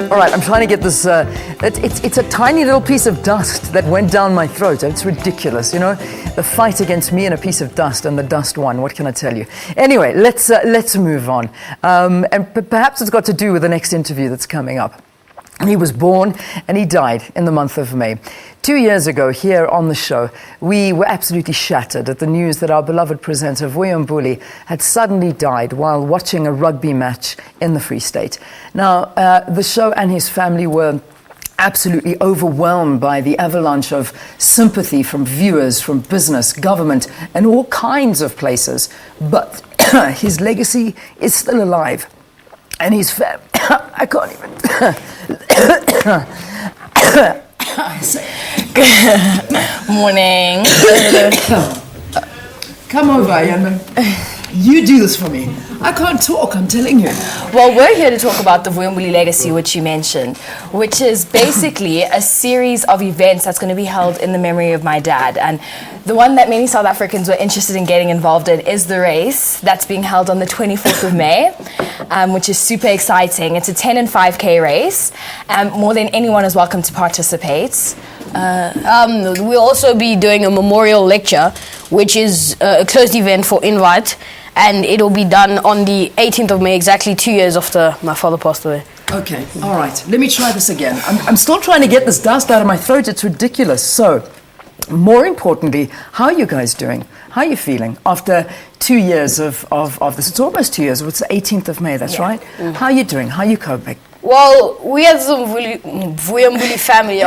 All right, I'm trying to get this. It's a tiny little piece of dust that went down my throat. It's ridiculous, you know. The fight against me and a piece of dust, and the dust won. What can I tell you? Anyway, let's move on. And perhaps it's got to do with the next interview that's coming up. He was born and he died in the month of May. 2 years ago, here on the show, we were absolutely shattered at the news that our beloved presenter, Vuyo Mbuli, had suddenly died while watching a rugby match in the Free State. Now, the show and his family were absolutely overwhelmed by the avalanche of sympathy from viewers, from business, government, and all kinds of places. But his legacy is still alive. And his family, I can't even. Morning. Come over, Ayanda. You do this for me. I can't talk, I'm telling you. Well, we're here to talk about the Vuyo Mbuli legacy, which you mentioned, which is basically a series of events that's going to be held in the memory of my dad. And the one that many South Africans were interested in getting involved in is the race that's being held on the 24th of May, which is super exciting. It's a 10 and 5K race. More than anyone is welcome to participate. We'll also be doing a memorial lecture, which is a closed event for invite, and it'll be done on the 18th of May, exactly 2 years after my father passed away. Okay, all right. Let me try this again. I'm still trying to get this dust out of my throat. It's ridiculous. So, more importantly, how are you guys doing? How are you feeling after 2 years of this? It's almost 2 years. It's the 18th of May, that's right? Mm-hmm. How are you doing? How are you coping? Well, we as the Vuyo Mbuli family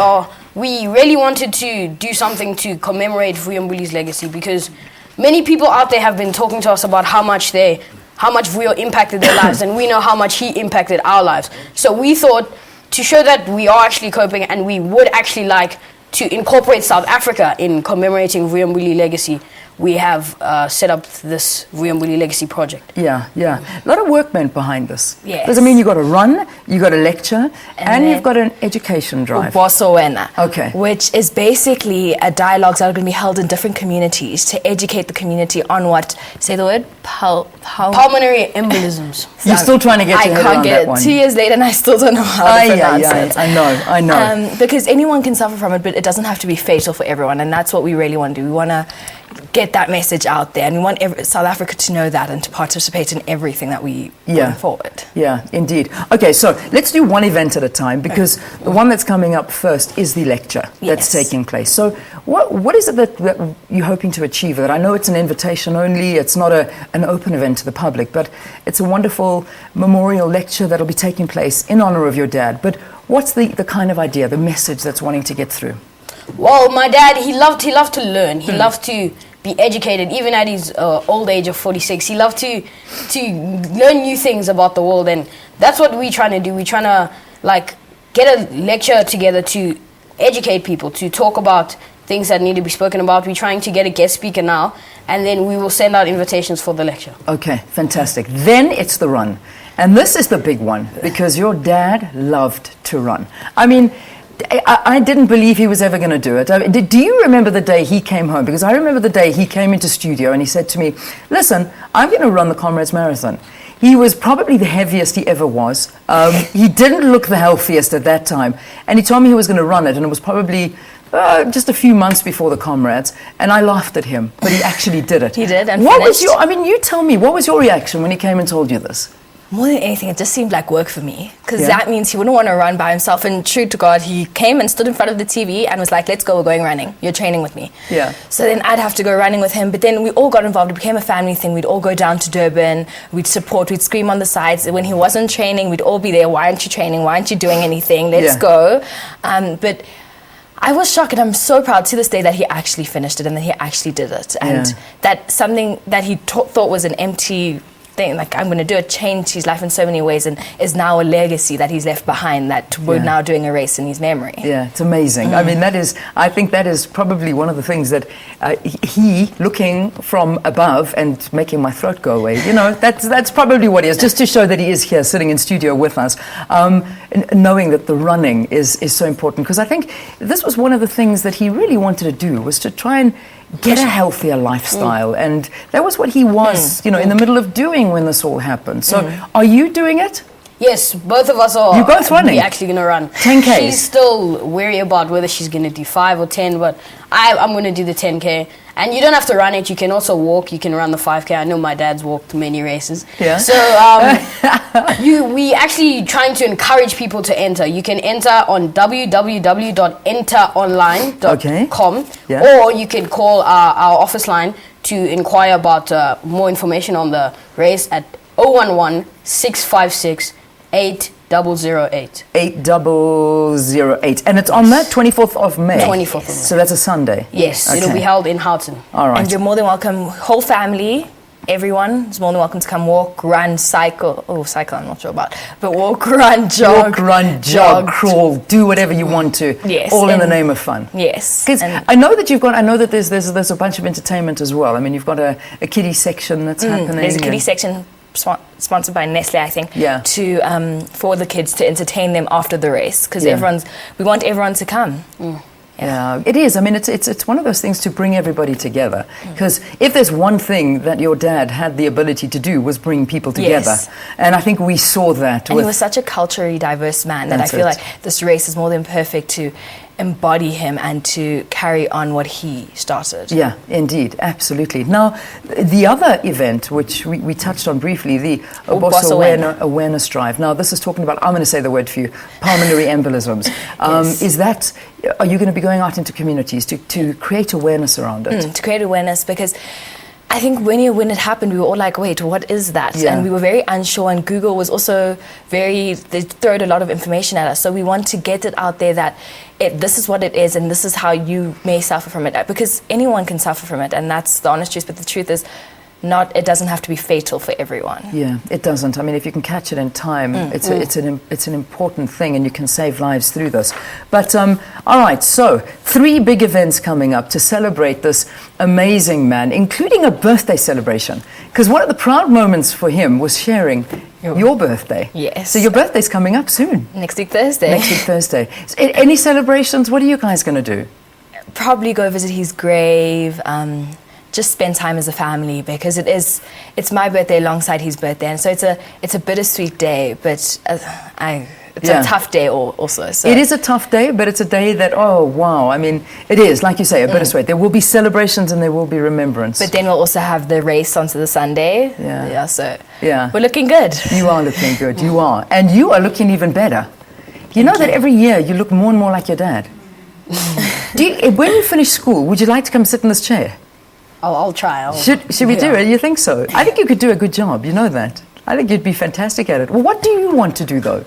we really wanted to do something to commemorate Vuyo Mbuli's legacy, because many people out there have been talking to us about how much Vuyo impacted their lives, and we know how much he impacted our lives. So we thought, to show that we are actually coping and we would actually like to incorporate South Africa in commemorating Vuyo Mbuli legacy, we have set up this Vuyo Mbuli Legacy project. Yeah. A lot of work went behind this. Yes. Because, I mean, you've got to run, you've got to lecture, and you've got an education drive. Okay. Which is basically a dialogue that are going to be held in different communities to educate the community on what, say the word, pulmonary embolisms. You're still trying to get your head around that one. 2 years later and I still don't know how to pronounce it. I know. Because anyone can suffer from it, but it doesn't have to be fatal for everyone, and that's what we really want to do. We want to get that message out there, and we want South Africa to know that and to participate in everything that we bring forward. Yeah, indeed. Okay, so let's do one event at a time, because the one that's coming up first is the lecture that's taking place. So what is it that you're hoping to achieve with it? I know it's an invitation only, it's not an open event to the public, but it's a wonderful memorial lecture that'll be taking place in honor of your dad. But what's the kind of idea, the message that's wanting to get through? Well, my dad, he loved to learn. He loved to be educated, even at his old age of 46. He loved to learn new things about the world, and that's what we're trying to do. We're trying to get a lecture together to educate people, to talk about things that need to be spoken about. We're trying to get a guest speaker now, and then we will send out invitations for the lecture. Okay, fantastic. Then it's the run. And this is the big one, because your dad loved to run. I mean, I didn't believe he was ever going to do it. Do you remember the day he came home? Because I remember the day he came into studio and he said to me, listen, I'm going to run the Comrades Marathon. He was probably the heaviest he ever was. He didn't look the healthiest at that time. And he told me he was going to run it, and it was probably just a few months before the Comrades. And I laughed at him, but he actually did it. He did, and what was you tell me, what was your reaction when he came and told you this? More than anything, it just seemed like work for me, because that means he wouldn't want to run by himself. And true to God, he came and stood in front of the TV and was like, let's go, we're going running. You're training with me. Yeah. So then I'd have to go running with him. But then we all got involved. It became a family thing. We'd all go down to Durban. We'd support. We'd scream on the sides. When he wasn't training, we'd all be there. Why aren't you training? Why aren't you doing anything? Let's go. But I was shocked, and I'm so proud to this day that he actually finished it and that he actually did it. And that something that he thought was an empty thing, like, I'm going to do it, changed his life in so many ways, and is now a legacy that he's left behind, that we're now doing a race in his memory. Yeah, it's amazing. I mean, I think that is probably one of the things that he, looking from above and making my throat go away, you know, that's probably what he is, just to show that he is here sitting in studio with us, knowing that the running is so important, because I think this was one of the things that he really wanted to do, was to try and get a healthier lifestyle, and that was what he was, in the middle of doing when this all happened. So, are you doing it? Yes, both of us are. You're both running? We're actually going to run. 10Ks? She's still wary about whether she's going to do 5 or 10, but I'm going to do the 10K. And you don't have to run it. You can also walk. You can run the 5K. I know my dad's walked many races. Yeah. So we actually trying to encourage people to enter. You can enter on www.enteronline.com, Okay. Yeah. or you can call our office line to inquire about more information on the race at 011-656-8008. 8008. And it's on that 24th of May. 24th of May. So that's a Sunday. Yes, Okay. it'll be held in Houghton. All right. And you're more than welcome, whole family, everyone is more than welcome to come walk, run, cycle. Oh, cycle I'm not sure about. But walk, run, jog. Walk, run, jog, crawl, do whatever you want to. Yes, All in the and- name of fun. Yes. Because and- I know that there's a bunch of entertainment as well. I mean, you've got a kiddie section that's happening. There's a kiddie and- section sponsored by Nestle, I think, Yeah. to for the kids to entertain them after the race, because Yeah. we want everyone to come. Yeah, it is. I mean, it's one of those things to bring everybody together. Because if there's one thing that your dad had the ability to do was bring people together, Yes. and I think we saw that. And with he was such a culturally diverse man that I That's feel it. like this race is more than perfect to embody him and to carry on what he started. Yeah, indeed, absolutely. Now, the other event, which we touched on briefly, the Boss awareness drive. Now, this is talking about, I'm going to say the word for you, pulmonary embolisms. Yes. Are you going to be going out into communities to create awareness around it? To create awareness, because I think when it happened, we were all like, wait, what is that? Yeah. And we were very unsure, and Google was also they throwed a lot of information at us. So we want to get it out there that this is what it is, and this is how you may suffer from it. Because anyone can suffer from it, and that's the honest truth. But the truth is, it doesn't have to be fatal for everyone. Yeah, it doesn't. I mean, if you can catch it in time, it's an important thing, and you can save lives through this. But all right, so 3 big events coming up to celebrate this amazing man, including a birthday celebration. Because one of the proud moments for him was sharing your birthday. Yes. So your birthday's coming up soon. Next week Thursday. Next week Thursday. Any celebrations? What are you guys going to do? Probably go visit his grave. Just spend time as a family, because it's my birthday alongside his birthday, and so it's a bittersweet day, but it's a tough day also. So. It is a tough day, but it's a day that, oh wow, I mean, it is, like you say, a bittersweet. There will be celebrations and there will be remembrance. But then we'll also have the race onto the Sunday. So we're looking good. You are looking good, you are. And you are looking even better. You know that every year you look more and more like your dad. When you finish school, would you like to come sit in this chair? I'll try. Should we do it? You think so? I think you could do a good job, you know that. I think you'd be fantastic at it. Well, what do you want to do though?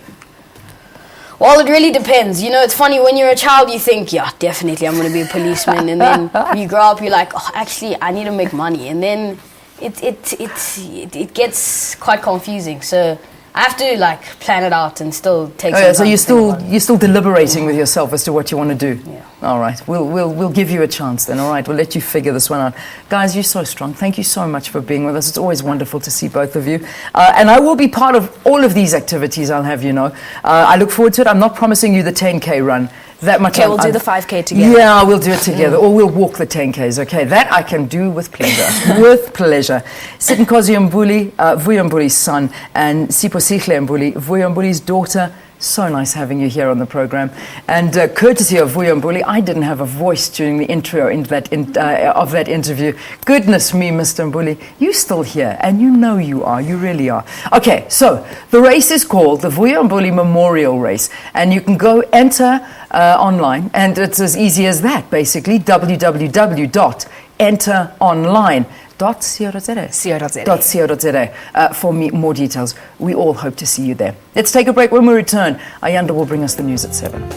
Well, it really depends. You know, it's funny, when you're a child, you think, yeah, definitely I'm going to be a policeman. And then you grow up, you're like, oh, actually, I need to make money. And then it gets quite confusing. So I have to plan it out and still take some time. So you're still deliberating with yourself as to what you want to do. Yeah. All right. We'll give you a chance then. All right. We'll let you figure this one out. Guys, you're so strong. Thank you so much for being with us. It's always wonderful to see both of you. And I will be part of all of these activities, I'll have you know. I look forward to it. I'm not promising you the 10K run. That much. Okay, we'll do the 5K together. Yeah, we'll do it together. Or we'll walk the 10Ks, okay? That I can do with pleasure. With pleasure. Sithenkosi Mbuli, Vuyo Mbuli's son, and Siphosihle Mbuli, Vuyo Mbuli's daughter. So nice having you here on the program. And courtesy of Vuyo Mbuli, I didn't have a voice during the intro of that interview. Goodness me, Mr. Mbuli, you're still here, and you know you are. You really are. Okay, so the race is called the Vuyo Mbuli Memorial Race, and you can go enter online, and it's as easy as that, basically, www.enteronline.co.za for more details. We all hope to see you there. Let's take a break. When we return, Ayanda will bring us the news at 7.